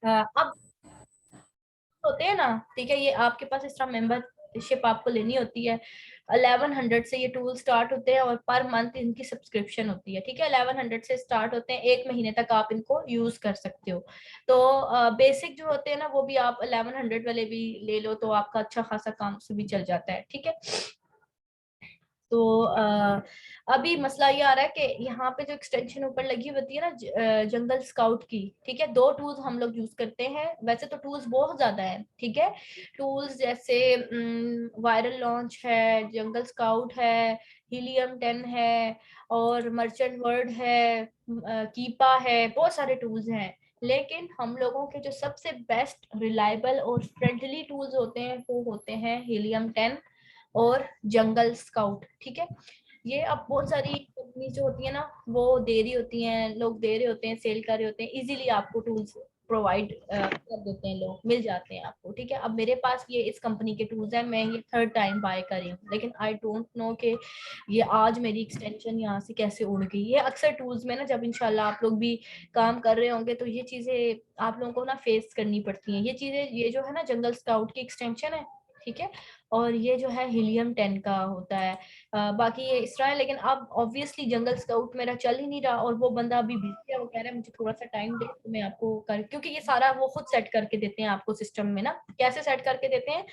अब होते हैं ना, ठीक है, ये आपके पास इस तरह मेंबरशिप आपको लेनी होती है। 1100 से ये टूल स्टार्ट होते हैं और पर मंथ इनकी सब्सक्रिप्शन होती है। ठीक है, 1100 से स्टार्ट होते हैं, 1 महीने तक आप इनको यूज कर सकते हो। तो बेसिक जो होते हैं ना, वो भी आप 1100 वाले भी ले लो तो आपका अच्छा खासा काम से भी चल जाता है। ठीक है, तो अभी मसला ये आ रहा है कि यहाँ पे जो एक्सटेंशन ऊपर लगी होती है ना, जंगल स्काउट की, ठीक है, दो टूल्स हम लोग यूज करते हैं। वैसे तो टूल्स बहुत ज्यादा है, ठीक है, टूल्स जैसे वायरल लॉन्च है, जंगल स्काउट है, हीलियम 10 है, और मर्चेंट वर्ड है, कीपा है, बहुत सारे टूल्स हैं। लेकिन हम लोगों के जो सबसे बेस्ट रिलायबल और फ्रेंडली टूल्स होते हैं वो होते हैं हीलियम 10 और जंगल स्काउट। ठीक है, ये अब बहुत सारी कंपनी जो होती है ना, वो दे रही होती हैं, लोग दे रहे होते हैं, सेल कर रहे होते हैं, इजीली आपको टूल्स प्रोवाइड कर देते हैं, लोग मिल जाते हैं आपको। ठीक है, अब मेरे पास ये इस कंपनी के टूल्स हैं, मैं ये थर्ड टाइम बाय कर रही हूँ, लेकिन आई डोंट नो कि ये आज मेरी एक्सटेंशन यहाँ से कैसे उड़ गई। ये अक्सर टूल्स में ना, जब इंशाल्लाह आप लोग भी काम कर रहे होंगे तो ये चीजें आप लोगों को ना फेस करनी पड़ती हैं। ये चीजें, ये जो है ना जंगल स्काउट की एक्सटेंशन है, ठीक है, और ये जो है हीलियम 10 का होता है। बाकी ये इस तरह है, लेकिन अब ऑब्वियसली जंगल स्काउट मेरा चल ही नहीं रहा, और वो बंदा अभी बिजी है, वो कह रहा है मुझे थोड़ा सा टाइम दे तो मैं आपको कर, क्योंकि ये सारा वो खुद सेट करके देते हैं आपको सिस्टम में ना। कैसे सेट करके देते हैं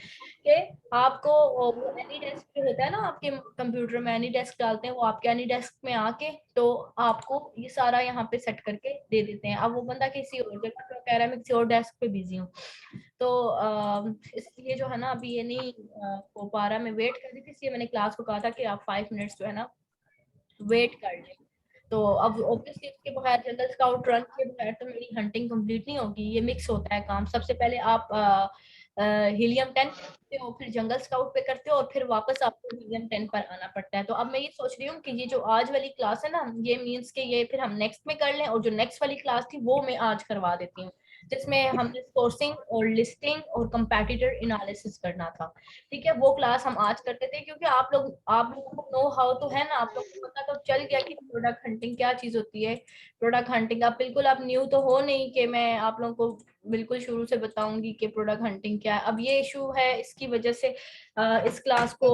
कि आपको वो एनी डेस्क पे होता है ना आपके कंप्यूटर में, एनी डेस्क डालते हैं, वो आपके एनी डेस्क में आके तो आपको ये सारा यहाँ पे सेट करके दे देते हैं। अब वो बंदा किसी और जगह पे कह रहा है मैं किसी और डेस्क पे बिजी हूँ, तो इसलिए जो है ना अभी ये नहीं हो पा रहा। मैं वेट कर रही थी, इसलिए मैंने क्लास को कहा था कि आप 5 मिनट्स जो है ना वेट कर लें। तो अब ऑब्वियसली इसके बगैर, जंगल स्काउट रन के बगैर तो मेरी हंटिंग कंप्लीट नहीं होगी। ये मिक्स होता है काम, सबसे पहले आप हीलियम 10 करते हो, फिर जंगल स्काउट पे करते हो, और फिर वापस आपको हीलियम 10 पर आना पड़ता है। तो अब मैं ये सोच रही हूँ कि ये जो आज वाली क्लास है ना, ये मीन्स के ये फिर हम नेक्स्ट में कर लें, और जो नेक्स्ट वाली क्लास थी वो मैं आज करवा देती हूँ, जिसमें हमने सोर्सिंग और लिस्टिंग और कंपैटिटर एनालिसिस करना था। ठीक है, वो क्लास हम आज करते थे, क्योंकि आप लोगों को नो हाउ तो है ना, आप लोगों को पता तो चल गया कि प्रोडक्ट हंटिंग क्या चीज होती है। प्रोडक्ट हंटिंग आप बिल्कुल, आप न्यू तो हो नहीं कि मैं आप लोगों को बिल्कुल शुरू से बताऊंगी कि प्रोडक्ट हंटिंग क्या है। अब ये इशू है, इसकी वजह से इस क्लास को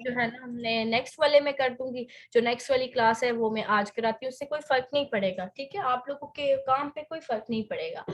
जो है ना हमने नेक्स्ट वाले में कर दूंगी। जो नेक्स्ट वाली क्लास है वो मैं आज कराती हूँ, उससे कोई फर्क नहीं पड़ेगा। ठीक है, आप लोगों के काम पे कोई फर्क नहीं पड़ेगा।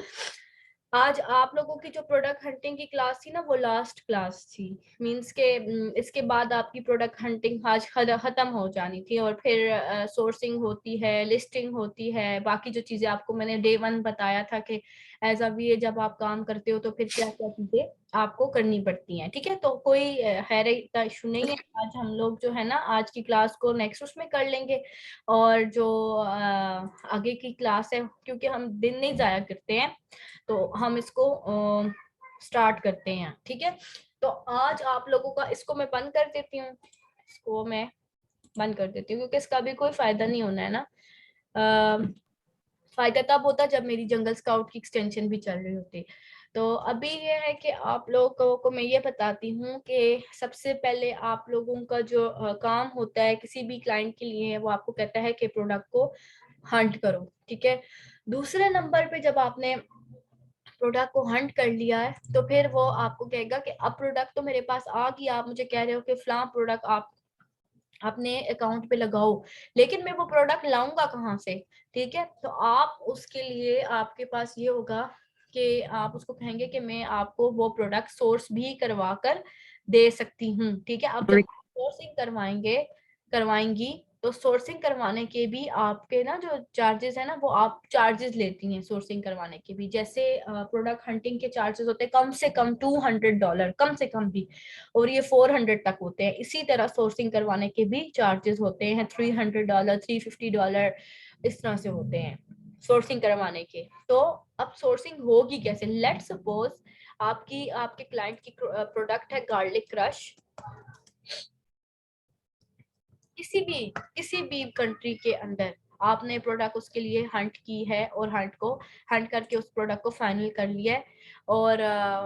आज आप लोगों की जो प्रोडक्ट हंटिंग की क्लास थी ना, वो लास्ट क्लास थी, मींस के इसके बाद आपकी प्रोडक्ट हंटिंग आज खत्म हो जानी थी, और फिर सोर्सिंग होती है, लिस्टिंग होती है, बाकी जो चीजें आपको मैंने डे 1 बताया था कि एज अ वीए जब आप काम करते हो तो फिर क्या क्या चीजें आपको करनी पड़ती हैं। ठीक है, तो कोई हैरत का इशू नहीं है। आज हम लोग जो है ना आज की क्लास को नेक्स्ट उसमें कर लेंगे, और जो आगे की क्लास है, क्योंकि हम दिन नहीं जाया करते हैं, तो हम इसको स्टार्ट करते हैं। ठीक है, तो आज आप लोगों का इसको मैं बंद कर देती हूँ, इसको मैं बंद कर देती हूँ, क्योंकि इसका भी कोई फायदा नहीं होना है ना। फायदा तब होता जब मेरी जंगल स्काउट की एक्सटेंशन भी चल रही होती। तो अभी ये है कि आप लोगों को मैं ये बताती हूँ कि सबसे पहले आप लोगों का जो काम होता है किसी भी क्लाइंट के लिए, वो आपको कहता है कि प्रोडक्ट को हंट करो। ठीक है, दूसरे नंबर पे जब आपने प्रोडक्ट को हंट कर लिया है तो फिर वो आपको कहेगा कि अब प्रोडक्ट तो मेरे पास आ गया, आप मुझे कह रहे हो कि फलां प्रोडक्ट आप अपने अकाउंट पे लगाओ, लेकिन मैं वो प्रोडक्ट लाऊंगा कहाँ से। ठीक है, तो आप उसके लिए आपके पास ये होगा कि आप उसको कहेंगे कि मैं आपको वो प्रोडक्ट सोर्स भी करवा कर दे सकती हूँ। ठीक है, अब जब सोर्सिंग करवाएंगी तो सोर्सिंग करवाने के भी आपके ना जो चार्जेस है ना, वो आप चार्जेस लेती हैं सोर्सिंग करवाने के भी। जैसे प्रोडक्ट हंटिंग के चार्जेस होते हैं कम से कम $200, कम से कम भी, और ये 400 तक होते हैं। इसी तरह सोर्सिंग करवाने के भी चार्जेस होते हैं, $300, $350, इस तरह से होते हैं सोर्सिंग करवाने के। तो अब सोर्सिंग होगी कैसे, लेट सपोज आपके क्लाइंट की प्रोडक्ट है गार्लिक क्रश, किसी भी कंट्री के अंदर आपने प्रोडक्ट उसके लिए हंट की है, और हंट करके उस प्रोडक्ट को फाइनल कर लिया है, और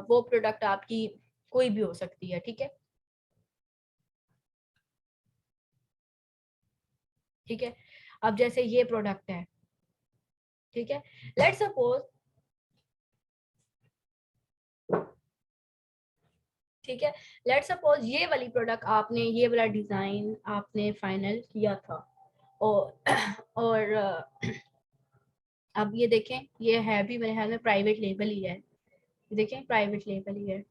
वो प्रोडक्ट आपकी कोई भी हो सकती है। ठीक है, ठीक है, अब जैसे ये प्रोडक्ट है, ठीक है, लेट्स सपोज ठीक है। लेट्स सपोज ये वाली प्रोडक्ट आपने, ये वाला डिजाइन आपने फाइनल किया था और अब ये देखें, ये है भी मेरे ख्याल में प्राइवेट लेबल ही है, देखें प्राइवेट लेबल ही है।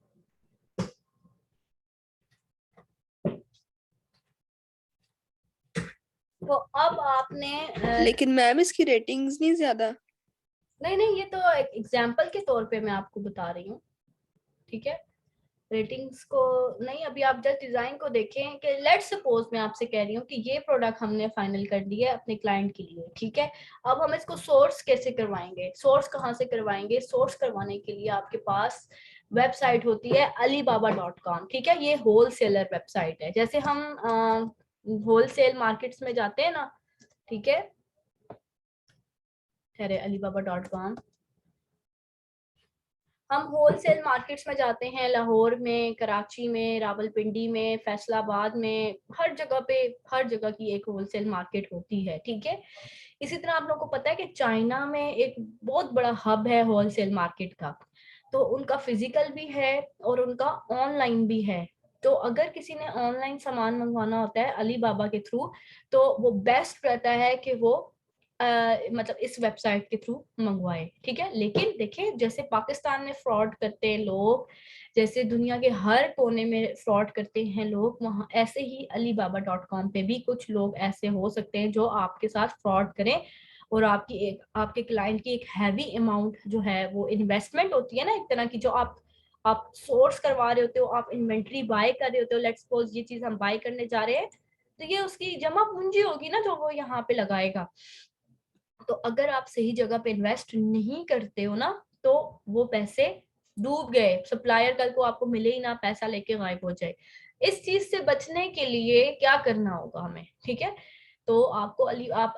तो अब आपने लेकिन मैम इसकी रेटिंग्स नहीं ज्यादा। नहीं नहीं, ये तो एक एग्जाम्पल के तौर पे मैं आपको बता रही हूँ, ठीक है। रेटिंग्स को नहीं, अभी आप जस्ट डिजाइन को देखें कि लेट्स सपोज मैं आपसे कह रही हूँ कि ये प्रोडक्ट हमने फाइनल कर दिया है अपने क्लाइंट के लिए, ठीक है। अब हम इसको सोर्स कैसे करवाएंगे, सोर्स कहाँ से करवाएंगे? सोर्स करवाने के लिए आपके पास वेबसाइट होती है alibaba.com, ठीक है। ये होलसेलर वेबसाइट है, जैसे हम होलसेल मार्केट्स में जाते हैं ना, ठीक है। ठहरे, alibaba.com, हम होलसेल मार्केट्स में जाते हैं, लाहौर में, कराची में, रावलपिंडी में, फैसलाबाद में, हर जगह पे, हर जगह की एक होलसेल मार्केट होती है, ठीक है। इसी तरह आप लोगों को पता है कि चाइना में एक बहुत बड़ा हब है होलसेल मार्केट का, तो उनका फिजिकल भी है और उनका ऑनलाइन भी है। तो अगर किसी ने ऑनलाइन सामान मंगवाना होता है अलीबाबा के थ्रू, तो वो बेस्ट रहता है कि वो मतलब इस वेबसाइट के थ्रू मंगवाए, ठीक है। लेकिन देखें, जैसे पाकिस्तान में फ्रॉड करते हैं लोग, जैसे दुनिया के हर कोने में फ्रॉड करते हैं लोग, वहां ऐसे ही alibaba.com पे भी कुछ लोग ऐसे हो सकते हैं जो आपके साथ फ्रॉड करें और आपके क्लाइंट की एक हैवी अमाउंट जो है, वो इन्वेस्टमेंट होती है ना एक तरह की, जो आप सोर्स करवा रहे होते हो, आप इन्वेंट्री बाय कर रहे होते हो। लेट्स सपोज ये चीज हम बाय करने जा रहे हैं, तो ये उसकी जमा पूंजी होगी ना जो वो यहाँ पे लगाएगा। तो अगर आप सही जगह पे इन्वेस्ट नहीं करते हो ना, तो वो पैसे डूब गए, सप्लायर कल को आपको मिले ही ना, पैसा लेके गायब हो जाए। इस चीज से बचने के लिए क्या करना होगा हमें, ठीक है। तो आप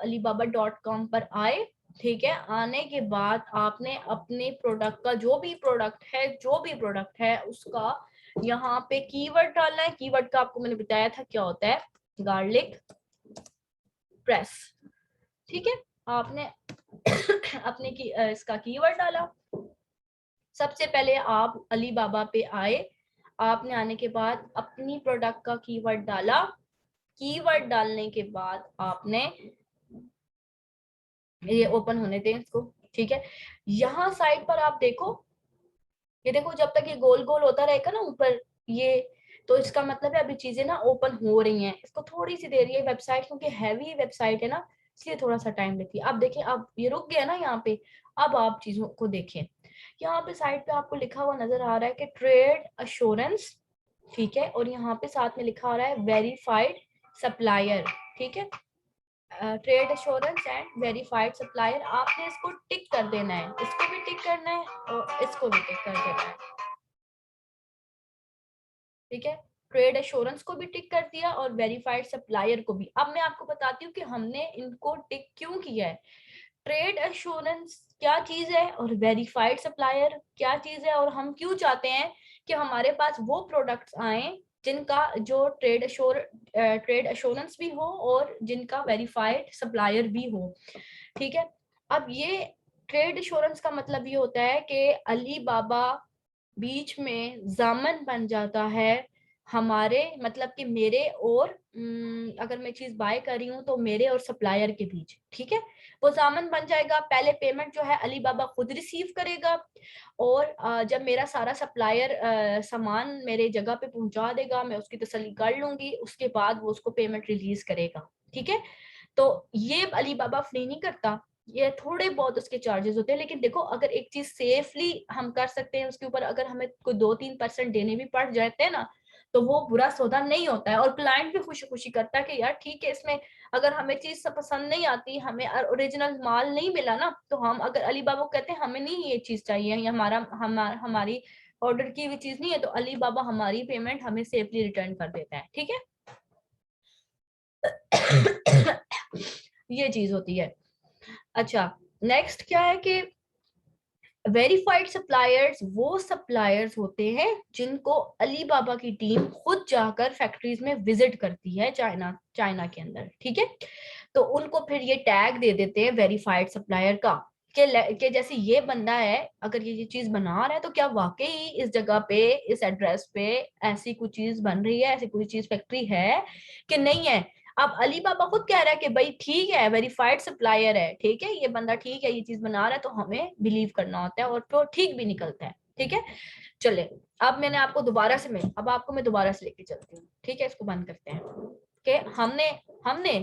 alibaba.com पर आए, ठीक है। आने के बाद आपने अपने प्रोडक्ट का, जो भी प्रोडक्ट है उसका यहाँ पे कीवर्ड डालना है। कीवर्ड का आपको मैंने बताया था क्या होता है, गार्लिक प्रेस, ठीक है। आपने अपने की इसका कीवर्ड डाला। सबसे पहले आप अलीबाबा पे आए, आपने आने के बाद अपनी प्रोडक्ट का कीवर्ड डाला। कीवर्ड डालने के बाद आपने, ये ओपन होने दें इसको, ठीक है। यहाँ साइड पर आप देखो, ये देखो, जब तक ये गोल गोल होता रहेगा ना ऊपर ये, तो इसका मतलब है अभी चीजें ना ओपन हो रही हैं। इसको थोड़ी सी देर, ये वेबसाइट क्योंकि हैवी वेबसाइट है ना, इसलिए थोड़ा सा टाइम लेती है। अब देखिए, अब ये रुक गया ना यहाँ पे। अब आप चीजों को देखें, यहाँ पे साइड पे आपको लिखा हुआ नजर आ रहा है कि ट्रेड अश्योरेंस, ठीक है। और यहाँ पे साथ में लिखा आ रहा है वेरीफाइड सप्लायर, ठीक है। Trade assurance and verified supplier, आपने इसको टिक कर देना है, इसको भी टिक करना है और इसको भी टिक कर देना है, ठीक है। ट्रेड एश्योरेंस को भी टिक कर दिया और वेरीफाइड सप्लायर को भी। अब मैं आपको बताती हूँ कि हमने इनको टिक क्यों किया है। ट्रेड एश्योरेंस क्या चीज है और वेरीफाइड सप्लायर क्या चीज है, और हम क्यों चाहते हैं कि हमारे पास वो प्रोडक्ट्स आए जिनका जो ट्रेड एश्योरेंस भी हो और जिनका वेरीफाइड सप्लायर भी हो, ठीक है। अब ये ट्रेड एश्योरेंस का मतलब ये होता है कि अलीबाबा बीच में जामन बन जाता है हमारे, मतलब कि मेरे और अगर मैं चीज बाय कर रही हूँ तो मेरे और सप्लायर के बीच, ठीक है। वो जामन बन जाएगा। पहले पेमेंट जो है अलीबाबा खुद रिसीव करेगा, और जब मेरा सारा सप्लायर सामान मेरे जगह पे पहुंचा देगा, मैं उसकी तसल्ली कर लूंगी, उसके बाद वो उसको पेमेंट रिलीज करेगा, ठीक है। तो ये अलीबाबा फ्री नहीं करता, ये थोड़े बहुत उसके चार्जेस होते हैं। लेकिन देखो, अगर एक चीज सेफली हम कर सकते हैं, उसके ऊपर अगर हमें कोई 2-3% देने भी पड़ जाते हैं ना, तो वो बुरा सौदा नहीं होता है। और क्लाइंट भी खुशी खुशी करता है कि यार ठीक है, इसमें अगर हमें चीज पसंद नहीं आती, हमें ओरिजिनल माल नहीं मिला ना, तो हम अगर अलीबाबा को कहते हैं हमें नहीं ये चीज चाहिए, ये हमारी ऑर्डर की हुई चीज नहीं है, तो अलीबाबा हमारी पेमेंट हमें सेफली रिटर्न कर देता है, ठीक है। ये चीज होती है। अच्छा, नेक्स्ट क्या है कि वेरीफाइड सप्लायर्स वो सप्लायर्स होते हैं जिनको अलीबाबा की टीम खुद जाकर फैक्ट्रीज में विजिट करती है, चाइना के अंदर, ठीक है। तो उनको फिर ये टैग दे देते हैं वेरीफाइड सप्लायर का। कि जैसे ये बंदा है, अगर ये चीज बना रहा है तो क्या वाकई इस जगह पे, इस एड्रेस पे ऐसी कोई चीज बन रही है, ऐसी कोई चीज फैक्ट्री है कि नहीं है। अब अली बाबा खुद कह रहा है कि भाई ठीक है, वेरीफाइड सप्लायर है, ठीक है, ये बंदा ठीक है, ये चीज बना रहा है, तो हमें बिलीव करना होता है और तो ठीक भी निकलता है। ठीक है, चले, अब मैंने आपको दोबारा से, मैं अब आपको मैं दोबारा से लेके चलती हूँ। ठीक है, इसको बंद करते हैं कि हमने हमने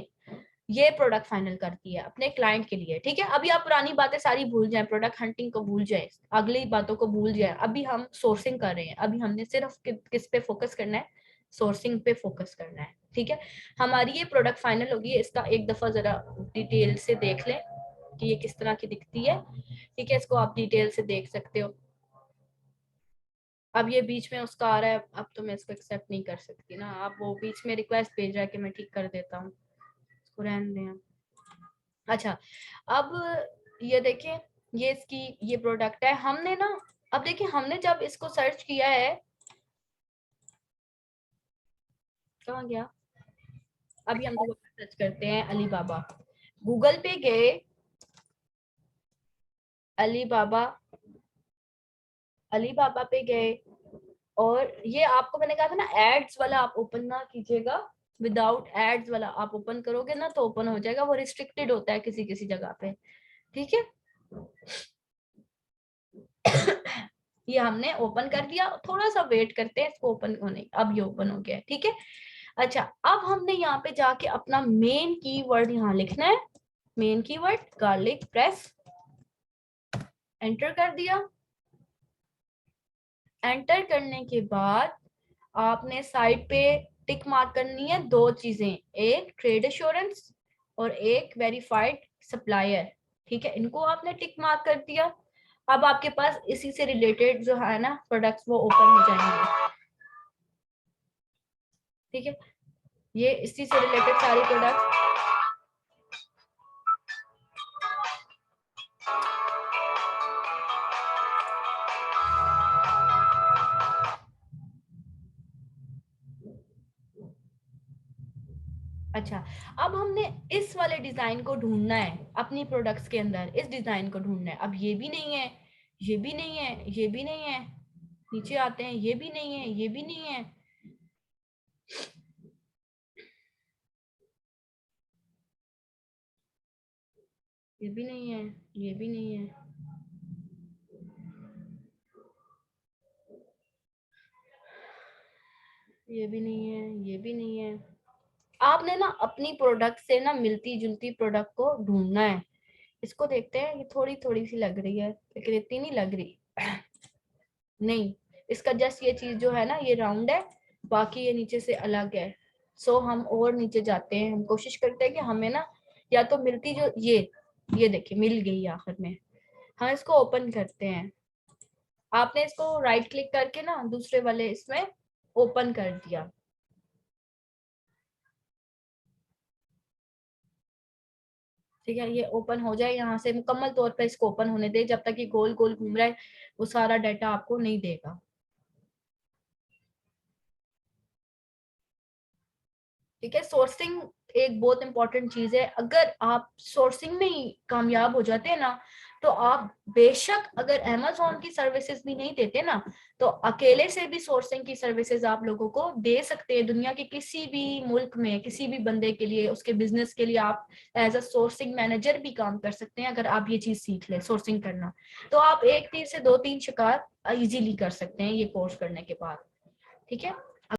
ये प्रोडक्ट फाइनल करती है अपने क्लाइंट के लिए। ठीक है, अभी आप पुरानी बातें सारी भूल जाएं, प्रोडक्ट हंटिंग को भूल जाएं, अगली बातों को भूल जाएं, अभी हम सोर्सिंग कर रहे हैं, अभी हमने सिर्फ किस पे फोकस करना है, सोर्सिंग पे फोकस करना है। ठीक है, हमारी ये प्रोडक्ट फाइनल होगी, इसका एक दफा जरा डिटेल से देख लें कि ये किस तरह की दिखती है। ठीक है, इसको आप डिटेल से देख सकते हो। अब ये बीच में उसका आ रहा है, अब तो मैं इसको एक्सेप्ट नहीं कर सकती ना, अब वो बीच में रिक्वेस्ट भेज रहा है कि मैं ठीक कर देता हूँ, इसको रहने दें। अच्छा, अब ये देखिए, ये इसकी ये प्रोडक्ट है, हमने ना, अब देखिए हमने जब इसको सर्च किया है, कहाँ गया, अभी हम दोबारा सर्च करते हैं अली बाबा, गूगल पे गए, अली बाबा, अली बाबा पे गए, और ये आपको मैंने कहा था ना, एड्स वाला आप ओपन ना कीजिएगा, विदाउट एड्स वाला आप ओपन करोगे ना तो ओपन हो जाएगा, वो रिस्ट्रिक्टेड होता है किसी किसी जगह पे। ठीक है, ये हमने ओपन कर दिया, थोड़ा सा वेट करते हैं इसको ओपन होने, अब ये ओपन हो गया है। ठीक है, अच्छा, अब हमने यहाँ पे जाके अपना मेन कीवर्ड यहाँ लिखना है, main keyword garlic press, enter कर दिया। एंटर करने के बाद आपने साइड पे टिक मार्क करनी है दो चीजें, एक ट्रेड एश्योरेंस और एक वेरीफाइड सप्लायर। ठीक है, इनको आपने टिक मार्क कर दिया। अब आपके पास इसी से रिलेटेड जो है ना प्रोडक्ट्स वो ओपन हो जाएंगे। ठीक है, ये इसी से रिलेटेड सारी प्रोडक्ट, अच्छा, अब हमने इस वाले डिजाइन को ढूंढना है अपनी प्रोडक्ट्स के अंदर, इस डिजाइन को ढूंढना है। अब ये भी नहीं है, ये भी नहीं है, ये भी नहीं है, नीचे आते हैं, ये भी नहीं है, ये भी नहीं है, ये भी नहीं है, ये भी नहीं है, ये भी नहीं है, ये भी नहीं है। आपने ना अपनी प्रोडक्ट से ना मिलती जुलती प्रोडक्ट को ढूंढना है। इसको देखते हैं, ये थोड़ी थोड़ी सी लग रही है लेकिन इतनी नहीं लग रही। नहीं, इसका जस्ट ये चीज जो है ना ये राउंड है, बाकी ये नीचे से अलग है। सो हम और नीचे जाते हैं, हम कोशिश करते हैं कि हमें ना या तो मिलती जो ये देखिए मिल गई आखिर में। हम इसको ओपन करते हैं, आपने इसको राइट क्लिक करके ना दूसरे वाले इसमें ओपन कर दिया। ठीक है, ये ओपन हो जाए, यहाँ से मुकम्मल तौर पर इसको ओपन होने दे, जब तक ये गोल गोल घूम रहा है वो सारा डाटा आपको नहीं देगा। ठीक है, सोर्सिंग एक बहुत इंपॉर्टेंट चीज है, अगर आप सोर्सिंग में ही कामयाब हो जाते हैं ना, तो आप बेशक अगर अमेज़न की सर्विसेज भी नहीं देते ना, तो अकेले से भी सोर्सिंग की सर्विसेज आप लोगों को दे सकते हैं, दुनिया के किसी भी मुल्क में किसी भी बंदे के लिए, उसके बिजनेस के लिए आप एज अ सोर्सिंग मैनेजर भी काम कर सकते हैं, अगर आप ये चीज सीख ले सोर्सिंग करना, तो आप एक तीर से दो तीन शिकार इजीली कर सकते हैं ये कोर्स करने के बाद। ठीक है,